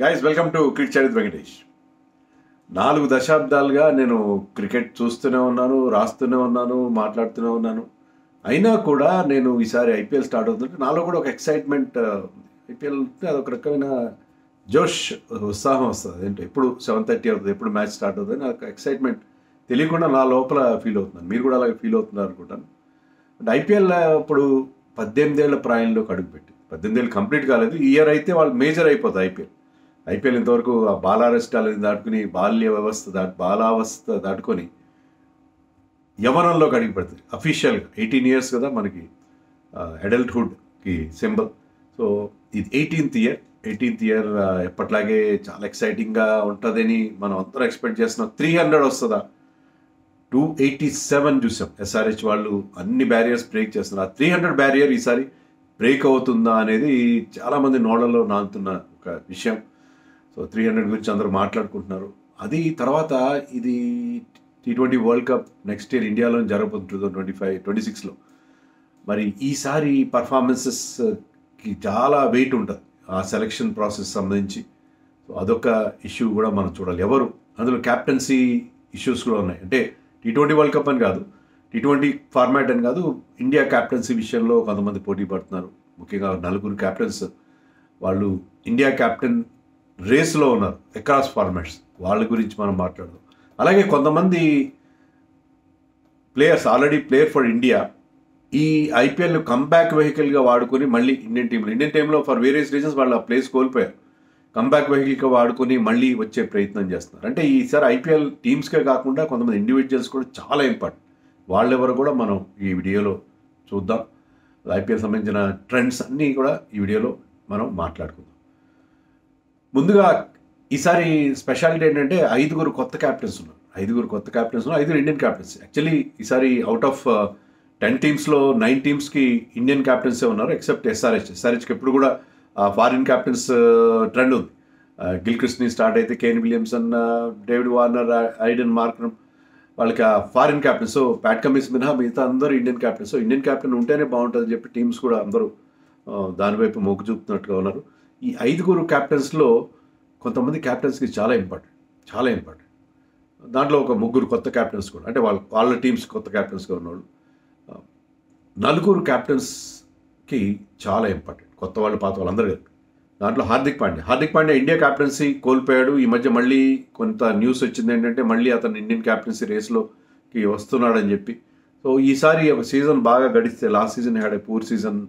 Guys welcome to cricket Charith Venkatesh. 4 దశాబ్దాలుగా నేను cricket చూస్తూనే ఉన్నాను, రాస్తూనే ఉన్నాను, మాట్లాడుతూనే ఉన్నాను. అయినా కూడా నేను ఈసారి ఐపీఎల్ స్టార్ట్ అవుతుంటే నాలో కూడా ఒక ఎక్సైట్మెంట్. ఐపీఎల్ అంటే అదొక రకమైన జోష్, ఉత్సాహం వస్తుంది. అంటే ఎప్పుడు 7:30 అవుతుంది, ఎప్పుడు మ్యాచ్ స్టార్ట్ అవుతుంది, నాకు ఎక్సైట్మెంట్ తెలియకుండా నా లోపల ఫీల్ అవుతున్నాను. మీరు కూడా అలాగే ఫీల్ అవుతున్నారు అనుకుంటాను. అంటే ఐపీఎల్ ఇప్పుడు 18 ఏళ్ల ప్రాయంలోకి అడుగుపెట్టి 18 ఏళ్ళు కంప్లీట్ కాలేదు. ఈ ఇయర్ అయితే వాళ్ళు మేజర్ అయిపోతుంది. ఐపీఎల్ ఇంతవరకు ఆ బాలారెస్టాలని దాటుకుని బాలావస్థ దాటుకొని యవనంలోకి అడిగి పెడుతుంది. అఫీషియల్గా 18 ఇయర్స్ కదా మనకి అడల్ట్హుడ్కి సింబల్. సో ఇది 18th ఇయర్. ఎప్పట్లాగే చాలా ఎక్సైటింగ్గా ఉంటుందని మనం అందరూ ఎక్స్పెక్ట్ చేస్తున్నాం. 300 వస్తుందా, 287 చూసాం. ఎస్ఆర్హెచ్ వాళ్ళు అన్ని బ్యారియర్స్ బ్రేక్ చేస్తున్నారు. ఆ 300 బ్యారియర్ ఈసారి బ్రేక్ అవుతుందా అనేది చాలామంది నోళ్ళలో నానుతున్న ఒక విషయం. సో 300 గురించి అందరూ మాట్లాడుకుంటున్నారు. అది తర్వాత ఇది T20 world cup next year ఇండియాలో జరగబోతుంది 2026లో. మరి ఈసారి పర్ఫార్మెన్సెస్కి చాలా వెయిట్ ఉంటుంది ఆ సెలక్షన్ ప్రాసెస్ సంబంధించి. సో అదొక ఇష్యూ కూడా మనం చూడాలి. ఎవరు అందులో క్యాప్టెన్సీ ఇష్యూస్ కూడా ఉన్నాయి. అంటే T20 వరల్డ్ కప్ అని కాదు, T20 ఫార్మాట్ అని కాదు, ఇండియా క్యాప్టెన్సీ విషయంలో కొంతమంది పోటీ పడుతున్నారు. ముఖ్యంగా 4 క్యాప్టెన్స్ వాళ్ళు ఇండియా క్యాప్టెన్ రేస్లో ఉన్నారు అక్రాస్ ఫార్మాట్స్. వాళ్ళ గురించి మనం మాట్లాడదాం. అలాగే కొంతమంది players already player for India ఈ ఐపీఎల్ను కంబ్యాక్ వెహికల్గా వాడుకొని మళ్ళీ ఇండియన్ టీంలో ఫర్ వేరియస్ రీజన్స్ వాళ్ళ ప్లేస్ కోల్పోయారు. కంబ్యాక్ వెహికల్గా వాడుకొని మళ్ళీ వచ్చే ప్రయత్నం చేస్తున్నారు. అంటే ఈసారి ఐపీఎల్ టీమ్స్కే కాకుండా కొంతమంది ఇండివిజువల్స్ కూడా చాలా ఇంపార్టెంట్. వాళ్ళెవరు కూడా మనం ఈ వీడియోలో చూద్దాం. ఐపీఎల్ సంబంధించిన ట్రెండ్స్ అన్నీ కూడా ఈ వీడియోలో మనం మాట్లాడుకుందాం. ముందుగా ఈసారి స్పెషాలిటీ ఏంటంటే 5 కొత్త క్యాప్టెన్స్ ఉన్నారు. 5 ఇండియన్ క్యాప్టెన్స్. యాక్చువల్లీ ఈసారి అవుట్ ఆఫ్ 10 టీమ్స్లో 9 టీమ్స్కి ఇండియన్ క్యాప్టెన్సే ఉన్నారు ఎక్సెప్ట్ ఎస్ఆర్హెచ్కి ఎప్పుడు కూడా ఫారిన్ క్యాప్టెన్స్ ట్రెండ్ ఉంది. గిల్క్రిస్ట్ని స్టార్ట్ అయితే Kane Williamson, David Warner, Aiden Markram వాళ్ళకి foreign captains. So Pat Cummins మినహా మిగతా అందరూ Indian captains. So Indian captain ఉంటేనే బాగుంటుందని చెప్పి టీమ్స్ కూడా అందరూ దానివైపు మొగ్గు చూపుతున్నట్టుగా ఉన్నారు. ఈ 5 క్యాప్టెన్స్లో కొంతమంది క్యాప్టెన్స్కి చాలా ఇంపార్టెంట్. దాంట్లో ఒక 3 కొత్త క్యాప్టెన్స్ కూడా, అంటే వాళ్ళ టీమ్స్ కొత్త క్యాప్టెన్స్గా ఉన్నవాళ్ళు. 4 క్యాప్టెన్స్కి చాలా ఇంపార్టెంట్. కొత్త వాళ్ళు, పాత వాళ్ళు అందరూ కలిపి. దాంట్లో హార్దిక్ పాండ్యా ఇండియా క్యాప్టెన్సీ కోల్పోయాడు. ఈ మధ్య మళ్ళీ కొంత న్యూస్ వచ్చింది ఏంటంటే మళ్ళీ అతను ఇండియన్ క్యాప్టెన్సీ రేస్లోకి వస్తున్నాడని చెప్పి. సో ఈసారి ఒక సీజన్ బాగా గడిస్తే, last season had a poor season.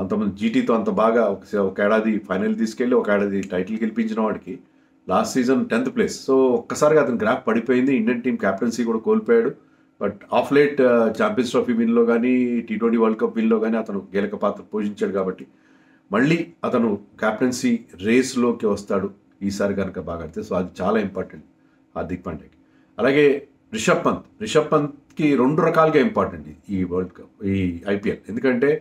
అంతమంది జీటీతో అంత బాగా ఒక ఏడాది ఫైనల్ తీసుకెళ్ళి ఒక ఏడాది టైటిల్ గెలిపించిన వాడికి last season 10th place. So ఒక్కసారిగా అతని గ్రాఫ్ పడిపోయింది. ఇండియన్ టీం క్యాప్టెన్సీ కూడా కోల్పోయాడు. But of late Champions Trophy విన్లో కానీ T20 వరల్డ్ కప్ విన్లో కానీ అతను కీలక పాత్ర పోషించాడు. కాబట్టి మళ్ళీ అతను క్యాప్టెన్సీ రేస్లోకి వస్తాడు ఈసారి కనుక బాగా ఆడితే. సో అది చాలా ఇంపార్టెంట్ హార్దిక్ పాండ్యాకి. అలాగే రిషబ్ పంత్కి 2 రకాలుగా ఇంపార్టెంట్ ఈ ఐపీఎల్. ఎందుకంటే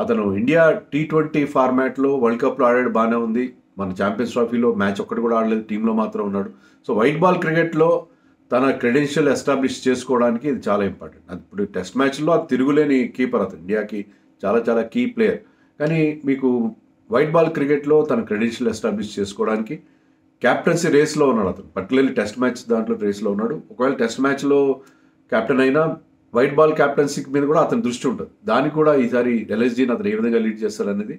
అతను ఇండియా T20 ఫార్మాట్లో వరల్డ్ కప్లో ఆడాడు, బాగానే ఉంది. మన ఛాంపియన్స్ ట్రోఫీలో మ్యాచ్ ఒక్కటి కూడా ఆడలేదు, టీంలో మాత్రం ఉన్నాడు. సో వైట్ బాల్ క్రికెట్లో తన క్రెడెన్షియల్ ఎస్టాబ్లిష్ చేసుకోవడానికి ఇది చాలా ఇంపార్టెంట్. ఇప్పుడు టెస్ట్ మ్యాచ్లో అది తిరుగులేని కీపర్. అతను ఇండియాకి చాలా కీ ప్లేయర్. కానీ మీకు వైట్ బాల్ క్రికెట్లో తన క్రెడెన్షియల్ ఎస్టాబ్లిష్ చేసుకోవడానికి క్యాప్టెన్సీ రేస్లో ఉన్నాడు అతను. పర్టికులర్లీ టెస్ట్ మ్యాచ్ దాంట్లో రేస్లో ఉన్నాడు. ఒకవేళ టెస్ట్ మ్యాచ్లో క్యాప్టెన్ అయినా వైట్ బాల్ క్యాప్టెన్సీ మీద కూడా అతని దృష్టి ఉంటుంది. దానికి కూడా ఈసారి ఎల్ఎస్జీని అతను ఏ విధంగా లీడ్ చేస్తారనేది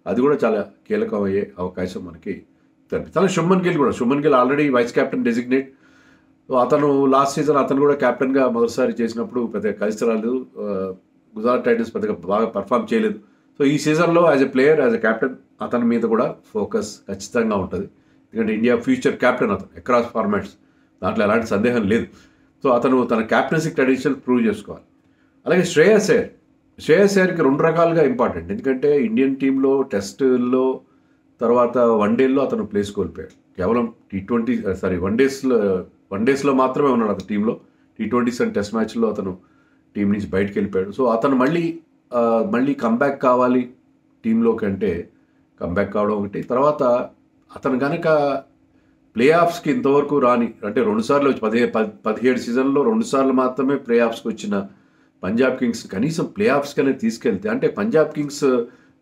అది కూడా చాలా కీలకం అయ్యే అవకాశం మనకి కనిపిస్తుంది. Shubman Gill already vice captain designate. So అతను లాస్ట్ సీజన్ అతను కూడా కెప్టెన్గా మొదటిసారి చేసినప్పుడు పెద్దగా కలిసి రాలేదు. గుజరాత్ టైటన్స్ పెద్దగా బాగా పర్ఫామ్ చేయలేదు. సో ఈ సీజన్లో as a player, as a captain అతని మీద కూడా ఫోకస్ ఖచ్చితంగా ఉంటుంది. ఎందుకంటే ఇండియా ఫ్యూచర్ కెప్టెన్ అతను అక్రాస్ ఫార్మాట్స్, దాంట్లో ఎలాంటి సందేహం లేదు. సో అతను తన క్యాప్టెన్సీ క్రెడెన్షియల్ ప్రూవ్ చేసుకోవాలి. అలాగే శ్రేయస్ అయ్యర్కి 2 రకాలుగా ఇంపార్టెంట్. ఎందుకంటే ఇండియన్ టీంలో టెస్టుల్లో తర్వాత వన్డేల్లో అతను ప్లేస్ కోల్పోయాడు. కేవలం వన్డేస్లో మాత్రమే ఉన్నాడు అతను టీంలో. T20s అండ్ టెస్ట్ మ్యాచ్లో అతను టీం నుంచి బయటకు వెళ్ళిపోయాడు. సో అతను మళ్ళీ కంబ్యాక్ కావాలి టీంలోకి. అంటే కంబ్యాక్ కావడం ఒకటి, తర్వాత అతను కనుక ప్లే ఆఫ్స్కి ఇంతవరకు రాని, అంటే 2 సార్లు 17 సీజన్లో 2 సార్లు మాత్రమే ప్లే ఆఫ్స్కి వచ్చిన పంజాబ్ కింగ్స్ కనీసం ప్లే ఆఫ్స్కి అనేది తీసుకెళ్తే, అంటే పంజాబ్ కింగ్స్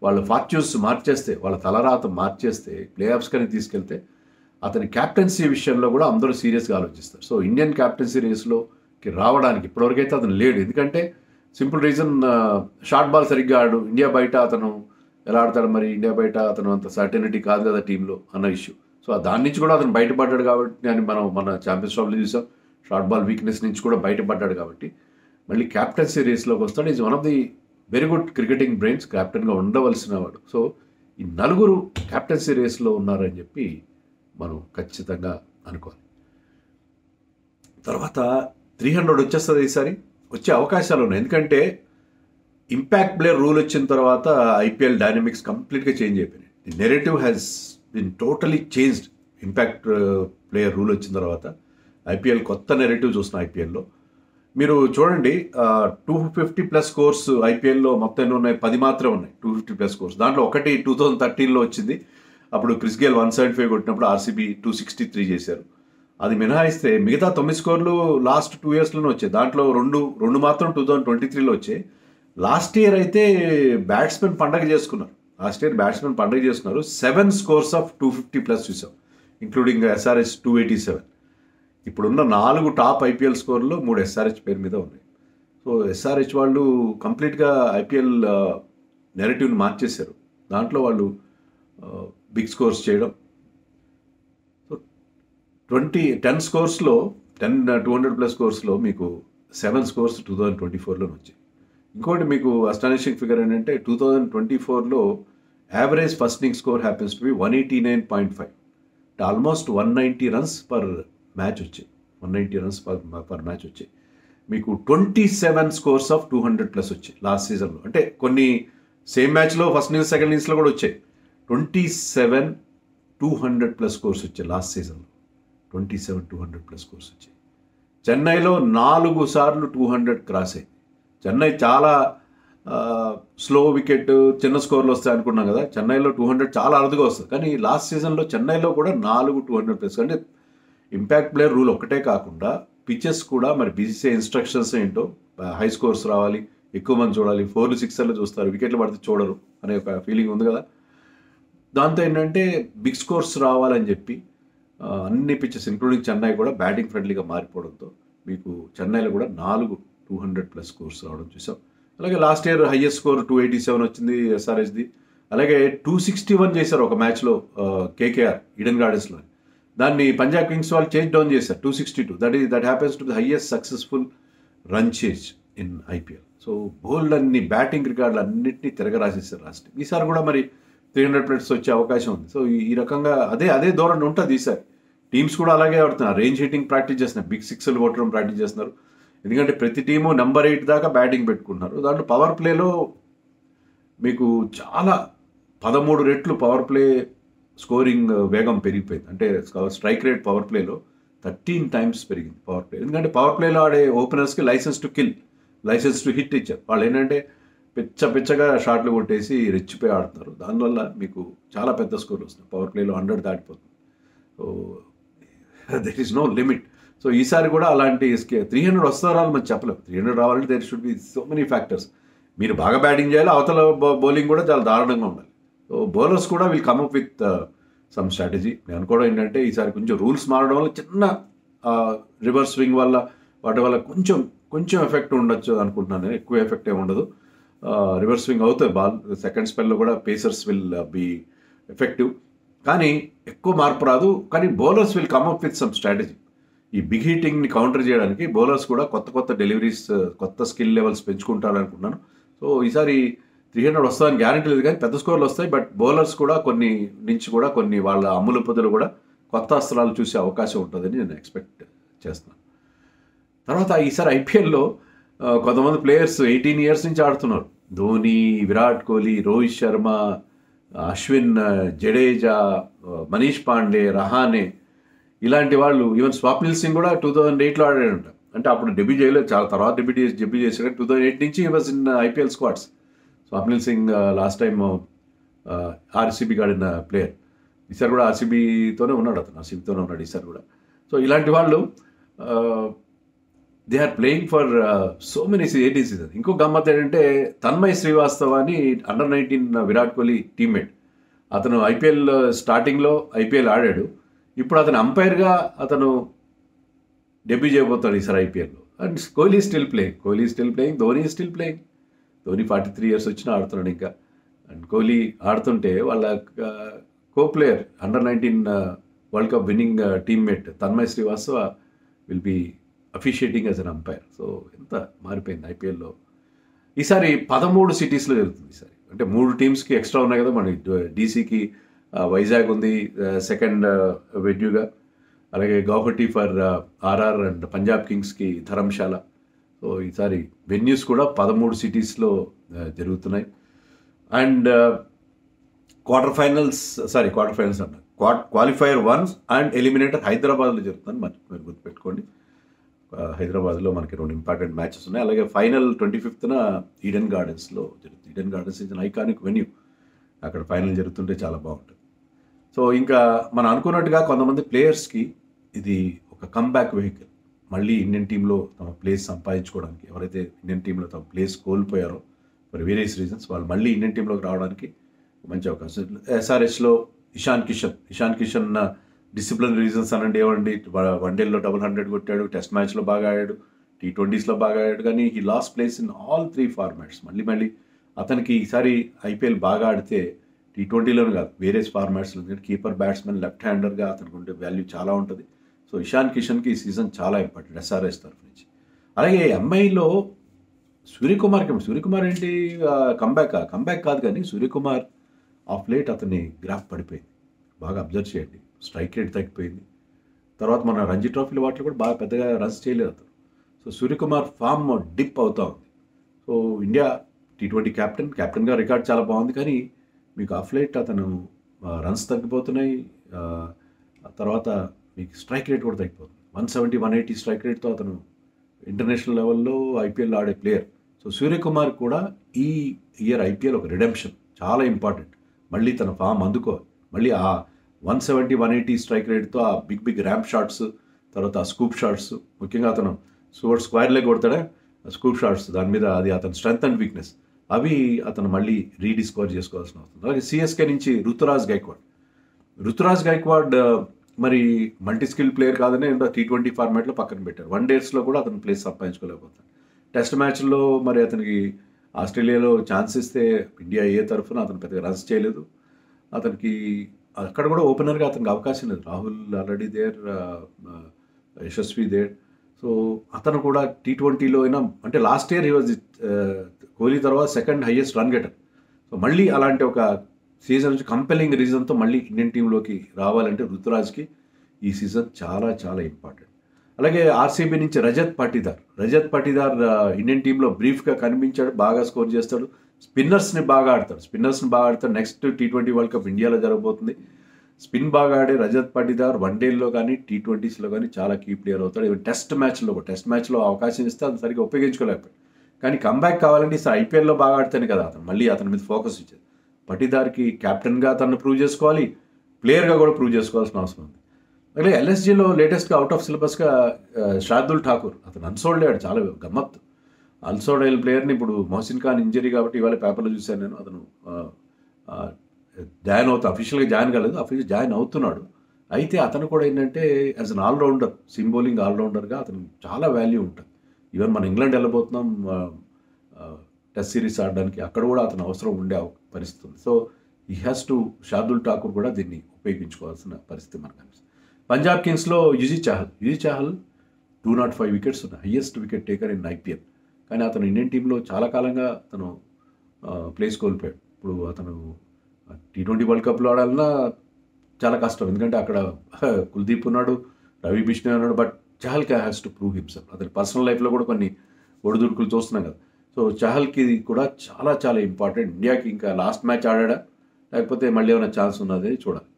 వాళ్ళ ఫార్చ్యూన్స్ మార్చేస్తే, వాళ్ళ తలరాత మార్చేస్తే, ప్లే ఆఫ్స్ కానీ తీసుకెళ్తే అతని క్యాప్టెన్సీ విషయంలో కూడా అందరూ సీరియస్గా ఆలోచిస్తారు. సో ఇండియన్ క్యాప్టెన్సీ రేస్లోకి రావడానికి ఇప్పటివరకైతే అతను లేడు. ఎందుకంటే సింపుల్ రీజన్, షార్ట్ బాల్ సరిగ్గా ఆడు. ఇండియా బయట అతను ఎలా ఆడతాడు మరి, ఇండియా బయట అతను అంత సర్టెనిటీ కాదు కదా టీంలో అన్న ఇష్యూ. సో దాని నుంచి కూడా అతను బయటపడ్డాడు కాబట్టి, అని మనం మన ఛాంపియన్స్ ట్రోఫీలో చూసాం. షార్ట్ బాల్ వీక్నెస్ నుంచి కూడా బయటపడ్డాడు కాబట్టి మళ్ళీ క్యాప్టెన్సీ రేస్లోకి వస్తాడు. Is one of the very good cricketing brains, క్యాప్టెన్గా ఉండవలసిన వాడు. సో ఈ నలుగురు క్యాప్టెన్సీ రేస్లో ఉన్నారని చెప్పి మనం ఖచ్చితంగా అనుకోవాలి. తర్వాత 300 వచ్చేస్తుంది ఈసారి, వచ్చే అవకాశాలు ఉన్నాయి. ఎందుకంటే ఇంపాక్ట్ ప్లేయర్ రూల్ వచ్చిన తర్వాత ఐపీఎల్ డైనమిక్స్ కంప్లీట్గా చేంజ్ అయిపోయినాయి. The narrative has been totally changed. Impact player rule వచ్చిన తర్వాత ఐపీఎల్ కొత్త నెరేటివ్ చూస్తున్నాం. ఐపీఎల్లో మీరు చూడండి, 250+ స్కోర్స్ ఐపీఎల్లో మొత్తం ఎన్ని ఉన్నాయి? 10 మాత్రమే ఉన్నాయి 250+ స్కోర్స్. దాంట్లో ఒకటి 2013లో వచ్చింది. అప్పుడు క్రిస్ గేల్ 175 కొట్టినప్పుడు ఆర్సీబీ 263 చేశారు. అది మినహాయిస్తే మిగతా 9 స్కోర్లు లాస్ట్ 2 ఇయర్స్లోనే వచ్చాయి. దాంట్లో రెండు మాత్రం 2023లో వచ్చాయి. లాస్ట్ ఇయర్ అయితే బ్యాట్స్మెన్ పండగ చేసుకున్నారు. 7 స్కోర్స్ ఆఫ్ 250+ చూసాం, ఇంక్లూడింగ్ ఎస్ఆర్హెచ్ 287. ఇప్పుడున్న 4 టాప్ ఐపీఎల్ స్కోర్లు 3 ఎస్ఆర్హెచ్ పేరు మీద ఉన్నాయి. సో ఎస్ఆర్హెచ్ వాళ్ళు కంప్లీట్గా ఐపీఎల్ నెరేటివ్ని మార్చేశారు. దాంట్లో వాళ్ళు బిగ్ స్కోర్స్ చేయడం. సో 10 స్కోర్స్లో 200+ స్కోర్స్లో మీకు 7 స్కోర్స్ 2024లో వచ్చాయి. ఇంకోటి మీకు అస్టానిషింగ్ ఫిగర్ ఏంటంటే 2024లో average first inning score happens to be 189.5, almost 190 runs per match వచ్చాయి. 190 రన్స్ పర్ మ్యాచ్ వచ్చాయి. మీకు 27 స్కోర్స్ ఆఫ్ 200+ వచ్చాయి లాస్ట్ సీజన్లో. అంటే కొన్ని సేమ్ మ్యాచ్లో ఫస్ట్ ఇన్నింగ్స్ సెకండ్ ఇన్నింగ్స్లో కూడా వచ్చాయి. 27 200+ స్కోర్స్ వచ్చాయి లాస్ట్ సీజన్లో. 27 200+ స్కోర్స్ వచ్చాయి. చెన్నైలో 4 సార్లు 200 క్రాస్ అయింది. చెన్నై చాలా స్లో వికెట్, చిన్న స్కోర్లు వస్తాయి అనుకున్నాం కదా. చెన్నైలో 200 చాలా అరుదుగా వస్తుంది. కానీ లాస్ట్ సీజన్లో చెన్నైలో కూడా 4 200+. అంటే ఇంపాక్ట్ ప్లేయర్ రూల్ ఒకటే కాకుండా పిచెస్ కూడా మరి బీసీసీఐ ఇన్స్ట్రక్షన్స్ ఏంటో, హై స్కోర్స్ రావాలి, ఎక్కువ మంది చూడాలి, 4లు 6లు చూస్తారు, వికెట్లు పడితే చూడరు అనే ఒక ఫీలింగ్ ఉంది కదా. దాంతో ఏంటంటే బిగ్ స్కోర్స్ రావాలని చెప్పి అన్ని పిచెస్ ఇంక్లూడింగ్ చెన్నై కూడా బ్యాటింగ్ ఫ్రెండ్లీగా మారిపోవడంతో మీకు చెన్నైలో కూడా 4 200+ స్కోర్స్ రావడం చూసాం. అలాగే లాస్ట్ ఇయర్ హైయెస్ట్ స్కోర్ 287 వచ్చింది ఎస్ఆర్హెచ్ది. అలాగే 261 చేశారు ఒక మ్యాచ్లో కేకేఆర్ ఈడెన్ గార్డెన్స్లో. దాన్ని పంజాబ్ కింగ్స్ వాళ్ళు చేంజ్ డౌన్ చేశారు 262. That happens to the highest successful run chase in IPL. So bold అన్ని బ్యాటింగ్ రికార్డులు అన్నింటినీ తిరగరాసేసారు లాస్ట్. ఈసారి కూడా మరి 300+ వచ్చే అవకాశం ఉంది. సో ఈ రకంగా అదే ధోరణి ఉంటుంది ఈసారి. టీమ్స్ కూడా అలాగే ఆడుతున్నారు, రేంజ్ హిట్టింగ్ ప్రాక్టీస్ చేస్తున్నారు, బిగ్ 6లు కొట్టడం ప్రాక్టీస్ చేస్తున్నారు. ఎందుకంటే ప్రతి టీము నెంబర్ 8 దాకా బ్యాటింగ్ పెట్టుకుంటున్నారు. దాంట్లో పవర్ ప్లేలో మీకు చాలా 13 రెట్లు పవర్ ప్లే స్కోరింగ్ వేగం పెరిగిపోయింది. అంటే స్ట్రైక్ రేట్ పవర్ ప్లేలో 13 times పెరిగింది పవర్ ప్లే. ఎందుకంటే పవర్ ప్లేలో ఆడే ఓపెనర్స్కి license to kill, license to hit ఇచ్చారు. వాళ్ళు ఏంటంటే పిచ్చగా షాట్లు కొట్టేసి రెచ్చిపోయి ఆడుతున్నారు. దానివల్ల మీకు చాలా పెద్ద స్కోర్లు వస్తున్నాయి. పవర్ ప్లేలో 100 దాటిపోతుంది. So that is no limit. So ఈసారి కూడా అలాంటి 300 వస్తారా మనం చెప్పలేము. 300 రావాలంటే there should be so many factors. మీరు బాగా బ్యాటింగ్ చేయాలి, అవతల బౌలింగ్ కూడా చాలా దారుణంగా ఉండాలి. సో బౌలర్స్ కూడా will come up with some strategy. నేను అనుకోవడం ఏంటంటే ఈసారి కొంచెం రూల్స్ మారడం వల్ల చిన్న రివర్స్ స్వింగ్ వల్ల వాటి వల్ల కొంచెం ఎఫెక్ట్ ఉండొచ్చు అనుకుంటున్నాను. ఎక్కువ ఎఫెక్ట్ ఏమి ఉండదు. రివర్స్ స్వింగ్ అవుతాయి బాల్, సెకండ్ స్పెల్లో కూడా పేసర్స్ విల్ బీ ఎఫెక్టివ్. కానీ ఎక్కువ మార్పు రాదు. కానీ bowlers will come up with some strategy. ఈ బిగ్ హీటింగ్ని కౌంటర్ చేయడానికి బౌలర్స్ కూడా కొత్త డెలివరీస్, కొత్త స్కిల్ లెవెల్స్ పెంచుకుంటారు అనుకున్నాను. సో ఈసారి 300 వస్తుందని గ్యారెంటీ లేదు, కానీ పెద్ద స్కోర్లు వస్తాయి. బట్ బౌలర్స్ కూడా కొన్ని వాళ్ళ అమ్ముల పొదలు కూడా కొత్త అస్త్రాలు చూసే అవకాశం ఉంటుందని నేను ఎక్స్పెక్ట్ చేస్తున్నాను. తర్వాత ఈసారి ఐపీఎల్లో కొంతమంది ప్లేయర్స్ 18 years నుంచి ఆడుతున్నారు. ధోని, విరాట్ కోహ్లీ, రోహిత్ శర్మ, అశ్విన్, జడేజా, మనీష్ పాండే, రహానే, ఇలాంటి వాళ్ళు. ఈవెన్ స్వప్నిల్ సింగ్ కూడా 2008లో ఆడాడంట. అంటే అప్పుడు డెబ్యూ చేయలేదు, చాలా తర్వాత డెబ్యూ చేశాడు. 2008 నుంచి ఈ was in IPL squads. Swapnil Singh last time ఆర్సీబీకి ఆడిన ప్లేయర్. ఈసారి కూడా ఆర్సీబీతోనే ఉన్నాడు ఈసారి కూడా. సో ఇలాంటి వాళ్ళు they are playing for so many eighteen season. ఇంకో గమ్మత్ ఏంటంటే తన్మయ్ శ్రీవాస్తవ అని అండర్-19 విరాట్ కోహ్లీ టీమ్మేట్. అతను ఐపీఎల్ స్టార్టింగ్లో ఐపీఎల్ ఆడాడు. ఇప్పుడు అతను అంపైర్గా అతను డెబ్యూ చేయబోతాడు ఈసారి ఐపీఎల్లో. And Kohli still playing, Dhoni still playing. Dhoni 43 years వచ్చినా ఆడుతున్నాడు ఇంకా. అండ్ కోహ్లీ ఆడుతుంటే వాళ్ళ co player under nineteen world cup winning teammate Tanmay Srivastava will be officiating as an umpire. So ఎంత మారిపోయింది ఐపీఎల్లో. ఈసారి 13 సిటీస్లో జరుగుతుంది. ఈసారి అంటే 3 టీమ్స్కి ఎక్స్ట్రా ఉన్నాయి కదా. మన డీసీకి వైజాగ్ ఉంది సెకండ్ వెన్యూగా, అలాగే Guwahati for RR and Punjab కింగ్స్కి ధర్మశాల. సో ఈసారి వెన్యూస్ కూడా 13 సిటీస్లో జరుగుతున్నాయి. అండ్ క్వార్టర్ ఫైనల్స్ అన్న క్వాలిఫైయర్ 1 అండ్ ఎలిమినేటర్ హైదరాబాద్లో జరుగుతుంది. మీరు గుర్తుపెట్టుకోండి, హైదరాబాద్లో మనకి 2 ఇంపార్టెంట్ మ్యాచెస్ ఉన్నాయి. అలాగే ఫైనల్ 25th ఈడెన్ గార్డెన్స్లో జరుగుతుంది. Eden gardens is an iconic venue. అక్కడ ఫైనల్ జరుగుతుంటే చాలా బాగుంటుంది. సో ఇంకా మనం అనుకున్నట్టుగా కొంతమంది ప్లేయర్స్కి ఇది ఒక కమ్బ్యాక్ వెహికల్. మళ్ళీ ఇండియన్ టీంలో తమ ప్లేస్ సంపాదించుకోవడానికి, ఎవరైతే ఇండియన్ టీంలో తమ ప్లేస్ కోల్పోయారో ఫర్ వేరియస్ రీజన్స్, వాళ్ళు మళ్ళీ ఇండియన్ టీంలోకి రావడానికి మంచి అవకాశం. ఎస్ఆర్హెచ్లో ఇషాన్ కిషన్ డిసిప్లిన్ రీజన్స్ అనండి ఏమండి, వన్డేల్లో 100 కొట్టాడు, టెస్ట్ మ్యాచ్లో బాగా ఆడాడు, T20sలో బాగా ఆడాడు, కానీ ఈ last place in all 3 formats. మళ్ళీ అతనికి ఈసారి ఐపీఎల్ బాగా ఆడితే T20లోనే కాదు వేరియస్ ఫార్మాట్స్లో, ఎందుకంటే కీపర్ బ్యాట్స్మెన్ లెఫ్ట్ హ్యాండర్గా అతనికి ఉండే వాల్యూ చాలా ఉంటుంది. సో ఇషాన్ కిషన్కి ఈ సీజన్ చాలా ఇంపార్టెంట్ ఎస్ఆర్హెచ్ తరఫు నుంచి. అలాగే ఎంఐలో సూర్యకుమార్ ఏంటి కంబ్యాక్ కాదు, కానీ సూర్యకుమార్ ఆఫ్ లేట్ అతని గ్రాఫ్ పడిపోయింది. బాగా అబ్జర్వ్ చేయండి, స్ట్రైక్ రేట్ తగ్గిపోయింది. తర్వాత మన రంజీ ట్రోఫీలో వాటిలో కూడా బాగా పెద్దగా రన్స్ చేయలేదు అతను. సో సూర్యకుమార్ ఫామ్ డిప్ అవుతూ ఉంది. సో ఇండియా T20 కెప్టెన్గా రికార్డ్ చాలా బాగుంది, కానీ మీకు ఆఫ్ లేట్ అతను రన్స్ తగ్గిపోతున్నాయి. తర్వాత మీకు స్ట్రైక్ రేట్ కూడా తగ్గిపోతుంది. 170, 180 స్ట్రైక్ రేట్తో అతను ఇంటర్నేషనల్ లెవెల్లో ఐపీఎల్ ఆడే ప్లేయర్. సో సూర్యకుమార్ కూడా ఈ ఇయర్ ఐపీఎల్ ఒక రిడెంప్షన్, చాలా ఇంపార్టెంట్. మళ్ళీ తన ఫామ్ అందుకోవాలి. మళ్ళీ ఆ 170, 180 స్ట్రైక్ రేట్తో ఆ బిగ్ ర్యాంప్ షాట్స్, తర్వాత ఆ స్కూప్ షాట్స్, ముఖ్యంగా అతను స్క్వేర్ లెగ్ కొడతాడే స్కూప్ షాట్స్, దాని మీద అది అతని స్ట్రెంగ్త్ అండ్ వీక్నెస్, అవి అతను మళ్ళీ రీడిస్కవర్ చేసుకోవాల్సిన అవసరం. అలాగే సిఎస్కే నుంచి రుతురాజ్ గైక్వాడ్ మరి మల్టీ స్కిల్ ప్లేయర్ కాదని T20 ఫార్మాట్లో పక్కన పెట్టారు. 1 daysలో కూడా అతను ప్లేస్ సంపాదించుకోలేకపోతాడు. టెస్ట్ మ్యాచ్లో మరి అతనికి ఆస్ట్రేలియాలో ఛాన్స్ ఇస్తే ఇండియా ఏ తరఫున అతను పెద్దగా రన్స్ చేయలేదు. అతనికి అక్కడ కూడా ఓపెనర్గా అతనికి అవకాశం లేదు. Rahul already there, Yashasvi there. So అతను కూడా T20లో అయినా, అంటే last year he was Kohli తర్వాత second highest run getter. So మళ్ళీ అలాంటి ఒక సీజన్ నుంచి కంపెలింగ్ రీజన్తో మళ్ళీ ఇండియన్ టీంలోకి రావాలంటే రుతురాజ్కి ఈ సీజన్ చాలా చాలా ఇంపార్టెంట్. అలాగే ఆర్సీబీ నుంచి రజత్ పటిదార్ ఇండియన్ టీంలో బ్రీఫ్గా కనిపించాడు, బాగా స్కోర్ చేస్తాడు, స్పిన్నర్స్ని బాగా ఆడతాడు. నెక్స్ట్ T20 వరల్డ్ కప్ ఇండియాలో జరగబోతుంది. స్పిన్ బాగా ఆడే రజత్ పటిదార్ 1 డేల్లో కానీ T20sలో కానీ చాలా కీ ప్లేయర్ అవుతాడు. ఈవెన్ టెస్ట్ మ్యాచ్లో అవకాశం ఇస్తే అది సరిగ్గా ఉపయోగించుకోలేకపోయాడు. కానీ కంబ్యాక్ కావాలంటే ఈసారి ఐపీఎల్లో బాగా ఆడితేనే కదా అతను మళ్ళీ అతని మీద ఫోకస్ ఇచ్చేది. పటిదార్కి కెప్టెన్గా తనను ప్రూవ్ చేసుకోవాలి, ప్లేయర్గా కూడా ప్రూవ్ చేసుకోవాల్సిన అవసరం ఉంది. అలాగే ఎల్ఎస్జీలో లేటెస్ట్గా అవుట్ ఆఫ్ సిలబస్గా శార్దుల్ ఠాకూర్, అతను అన్సోల్డ్ అయ్యాడు. చాలా గమ్మత్తు, అన్సోల్డ్ అయిన ప్లేయర్ని ఇప్పుడు మొహసిన్ ఖాన్ ఇంజరీ కాబట్టి ఇవాళ పేపర్లో చూశాను నేను. అతను అఫీషియల్గా జాయిన్ అవుతున్నాడు. అయితే అతను కూడా ఏంటంటే యాజ్ అన్ ఆల్రౌండర్, బౌలింగ్ ఆల్రౌండర్గా అతను చాలా వాల్యూ ఉంటుంది. ఈవెన్ మన ఇంగ్లాండ్ వెళ్ళబోతున్నాం టెస్ట్ సిరీస్ ఆడడానికి, అక్కడ కూడా అతను అవసరం ఉండే పరిస్థితి ఉంది. సో ఈ హ్యాస్ టు శార్దుల్ ఠాకూర్ కూడా దీన్ని ఉపయోగించుకోవాల్సిన పరిస్థితి మనకు అనిపిస్తుంది. పంజాబ్ కింగ్స్లో యుజీ చాహల్ 205 వికెట్స్ ఉన్నాయి, highest wicket taker in IPL. కానీ అతను ఇండియన్ టీంలో చాలా కాలంగా అతను ప్లేస్ కోల్పోయాడు. ఇప్పుడు అతను T20 వరల్డ్ కప్లో ఆడాలన్నా చాలా కష్టం, ఎందుకంటే అక్కడ కుల్దీప్ ఉన్నాడు, రవి బిష్ణోయ్ ఉన్నాడు. But Chahal has to prove himself. అతని పర్సనల్ లైఫ్లో కూడా కొన్ని ఒడిదుడుకులు చూస్తున్నాం కదా. సో చహల్కి కూడా చాలా చాలా ఇంపార్టెంట్. ఇండియాకి ఇంకా లాస్ట్ మ్యాచ్ ఆడాడా, లేకపోతే మళ్ళీ ఏమైనా ఛాన్స్ ఉన్నది చూడాలి.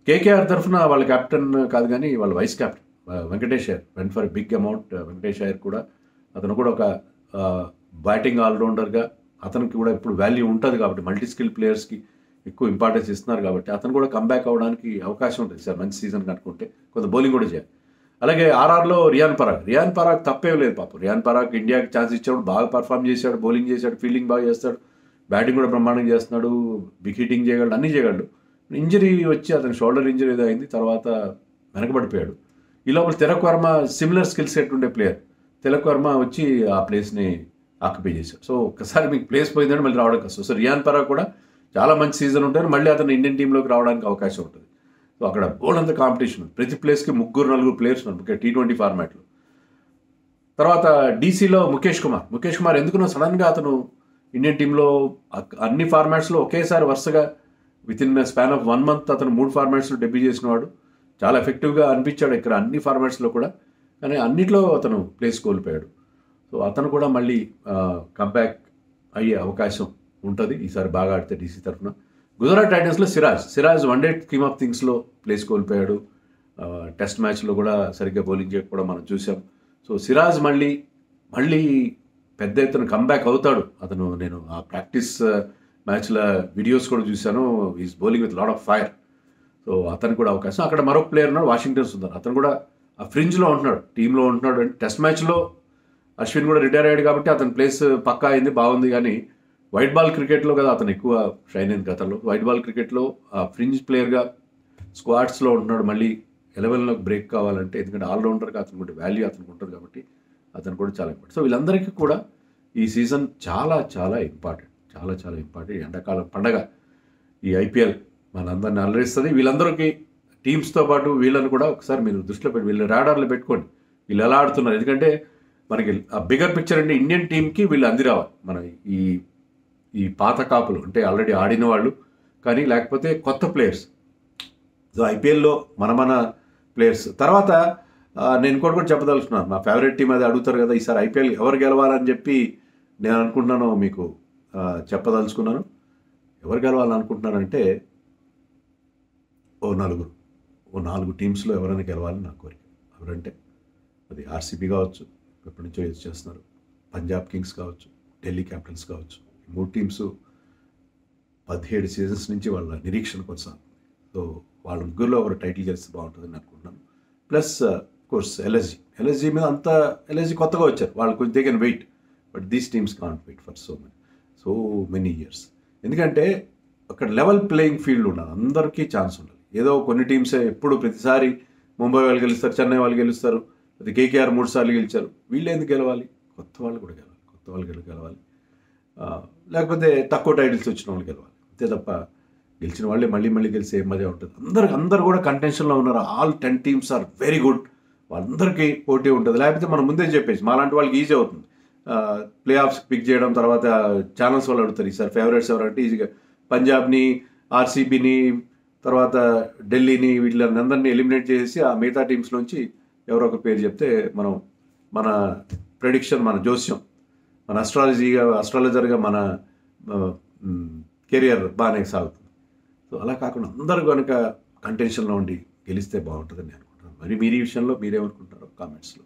కేకేఆర్ తరఫున వాళ్ళ కెప్టెన్ కాదు కానీ వాళ్ళ vice captain Venkatesh Iyer went for big amount. Venkatesh Iyer కూడా అతను కూడా ఒక బ్యాటింగ్ ఆల్రౌండర్గా అతనికి కూడా ఇప్పుడు వాల్యూ ఉంటుంది కాబట్టి, మల్టీ స్కిల్ ప్లేయర్స్కి ఎక్కువ ఇంపార్టెన్స్ ఇస్తున్నారు కాబట్టి అతను కూడా కంబ్యాక్ అవ్వడానికి అవకాశం ఉంటుంది సార్. మంచి సీజన్ కనుక్కుంటే కొంత బౌలింగ్ కూడా చేయాలి. అలాగే ఆర్ఆర్లో రియాన్ పరాగ్ తప్పేం లేదు పాపం. రియాన్ పరాగ్ ఇండియాకి ఛాన్స్ ఇచ్చినప్పుడు బాగా పర్ఫామ్ చేశాడు, బౌలింగ్ చేశాడు, ఫీల్డింగ్ బాగా చేస్తాడు, బ్యాటింగ్ కూడా బ్రహ్మాండంగా చేస్తున్నాడు, బిగ్ హిట్టింగ్ చేయగలడు, అన్నీ చేయగలడు. ఇంజరీ వచ్చి అతని షోల్డర్ ఇంజరీ ఏదో అయింది, తర్వాత వెనకబడిపోయాడు. ఈ లోపల Tilak Varma similar skill set ఉండే ప్లేయర్, తిలక్ వర్మ వచ్చి ఆ ప్లేస్ని ఆక్యుపై చేశాడు. సో ఒక్కసారి మీకు ప్లేస్ పోయిందంటే మళ్ళీ రావడం కష్టం. సో రియాన్ పరాగ్ కూడా చాలా మంచి సీజన్ ఉంటారు, మళ్ళీ అతను ఇండియన్ టీంలోకి రావడానికి అవకాశం ఉంటుంది. సో అక్కడ బోల్డ్ కాంపిటీషన్ ఉంది, ప్రతి ప్లేస్కి 3-4 ప్లేయర్స్ ఉన్నారు, ముఖ్యంగా T20 ఫార్మాట్లో. తర్వాత డీసీలో ముఖేష్ కుమార్ ఎందుకునో సడన్గా అతను ఇండియన్ టీంలో అన్ని ఫార్మాట్స్లో ఒకేసారి వరుసగా with in span of 1 month అతను 3 ఫార్మాట్స్లో డెబ్యూ చేసినవాడు. చాలా ఎఫెక్టివ్గా అనిపించాడు ఇక్కడ అన్ని ఫార్మాట్స్లో కూడా, కానీ అన్నిట్లో అతను ప్లేస్ కోల్పోయాడు. సో అతను కూడా మళ్ళీ కంబ్యాక్ అయ్యే అవకాశం ఉంటుంది ఈసారి బాగా ఆడితే డీసీ తరఫున. గుజరాత్ టైటన్స్లో సిరాజ్ వన్డే స్కీమ్ ఆఫ్ థింగ్స్లో ప్లేస్ కోల్పోయాడు. టెస్ట్ మ్యాచ్లో కూడా సరిగ్గా బౌలింగ్ చేయకపోవడం మనం చూసాం. సో సిరాజ్ మళ్ళీ పెద్ద ఎత్తున కంబ్యాక్ అవుతాడు అతను. నేను ఆ ప్రాక్టీస్ మ్యాచ్ల వీడియోస్ కూడా చూశాను, is bowling with lot of fire. So అతను కూడా అవకాశం. అక్కడ మరొక ప్లేయర్ ఉన్నాడు, వాషింగ్టన్ సుందర్, అతను కూడా ఆ ఫ్రింజ్లో ఉంటున్నాడు, టీంలో ఉంటున్నాడు. అంటే టెస్ట్ మ్యాచ్లో అశ్విన్ కూడా రిటైర్ అయ్యాడు కాబట్టి అతని ప్లేస్ పక్కా అయింది, బాగుంది. కానీ వైట్ బాల్ క్రికెట్లో కదా అతను ఎక్కువ షైన్ అయింది గతంలో. వైట్ బాల్ క్రికెట్లో ఆ ఫ్రింజ్ ప్లేయర్గా స్క్వాడ్స్లో ఉంటున్నాడు. మళ్ళీ 11లోకి బ్రేక్ కావాలంటే, ఎందుకంటే ఆల్రౌండర్గా అతను కూడా వాల్యూ అతనికి ఉంటుంది కాబట్టి అతను కూడా చాలా ఇంపార్టెంట్. సో వీళ్ళందరికీ కూడా ఈ సీజన్ చాలా చాలా ఇంపార్టెంట్, చాలా ఇంపార్టెంట్. ఎండాకాలం పండగ ఈ ఐపీఎల్ మనందరిని అలరిస్తుంది. వీళ్ళందరికీ టీమ్స్తో పాటు వీళ్ళని కూడా ఒకసారి మీరు దృష్టిలో పెట్టి వీళ్ళ రాడార్లు పెట్టుకోండి, వీళ్ళు ఎలా ఆడుతున్నారు. ఎందుకంటే మనకి ఆ బిగర్ పిక్చర్ అంటే ఇండియన్ టీంకి వీళ్ళు అంది రావాలి. మన ఈ పాత కాపులు అంటే ఆల్రెడీ ఆడిన వాళ్ళు కానీ, లేకపోతే కొత్త ప్లేయర్స్. సో ఐపీఎల్లో మన ప్లేయర్స్ తర్వాత నేను ఇంకోటి కూడా చెప్పదలుచున్నాను. మా ఫేవరెట్ టీం అది అడుగుతారు కదా, ఈసారి ఐపీఎల్ ఎవరు గెలవాలని చెప్పి నేను అనుకుంటున్నాను, మీకు చెప్పదలుచుకున్నాను. ఎవరు గెలవాలని అనుకుంటున్నానంటే ఓ 4 టీమ్స్లో ఎవరైనా గెలవాలని నా కోరిక. ఎవరంటే అది ఆర్సీబీ కావచ్చు, ఎప్పటి నుంచో యూజ్ చేస్తున్నారు, పంజాబ్ కింగ్స్ కావచ్చు, ఢిల్లీ క్యాపిటల్స్ కావచ్చు. ఈ 3 టీమ్స్ 17 సీజన్స్ నుంచి వాళ్ళ నిరీక్షణ కొనసాగుతుంది. సో వాళ్ళ ముగ్గురులో ఒకరు టైటిల్ గెలిస్తే బాగుంటుందని అనుకుంటున్నాను. ప్లస్ కోర్స్ ఎల్ఎస్జీ మీద అంత ఎల్ఎస్జీ కొత్తగా వచ్చారు, వాళ్ళు కొంచెం they can wait, but these teams can't wait for so many years. ఎందుకంటే అక్కడ లెవెల్ ప్లేయింగ్ ఫీల్డ్ ఉండాలి, అందరికీ ఛాన్స్ ఉండాలి. ఏదో కొన్ని టీమ్సే ఎప్పుడు ప్రతిసారి ముంబై వాళ్ళు గెలుస్తారు, చెన్నై వాళ్ళు గెలుస్తారు, అది కేకేఆర్ 3 సార్లు గెలిచారు. వీళ్ళు ఎందుకు గెలవాలి? కొత్త వాళ్ళు కూడా గెలవాలి. లేకపోతే తక్కువ టైటిల్స్ వచ్చిన వాళ్ళు గెలవాలి. అంతే తప్ప గెలిచిన వాళ్ళే మళ్ళీ గెలిస్తే ఏం మజా ఉంటుంది. అందరూ కూడా కంటెన్షన్లో ఉన్నారు. All 10 teams are very good, వాళ్ళందరికీ పోటీ ఉంటుంది. లేకపోతే మనం ముందే చెప్పేసి మాలాంటి వాళ్ళకి ఈజీ అవుతుంది ప్లే ఆఫ్స్ పిక్ చేయడం. తర్వాత ఛానల్స్ వాళ్ళు అడుగుతారు ఈసారి ఫేవరెట్స్ ఎవరంటే ఈజీగా పంజాబ్ని, ఆర్సీబీని, తర్వాత ఢిల్లీని, వీళ్ళని అందరినీ ఎలిమినేట్ చేసి ఆ మిగతా టీమ్స్ నుంచి ఎవరో ఒక పేరు చెప్తే మనం మన ప్రెడిక్షన్, మన జోస్యం, మన అస్ట్రాలజర్గా మన కెరియర్ బాగానే సాగుతుంది. సో అలా కాకుండా అందరూ కనుక కంటెన్షన్లో ఉండి గెలిస్తే బాగుంటుందని నేను అనుకుంటున్నాను. మరి మీరు ఈ విషయంలో మీరేమనుకుంటారో కామెంట్స్లో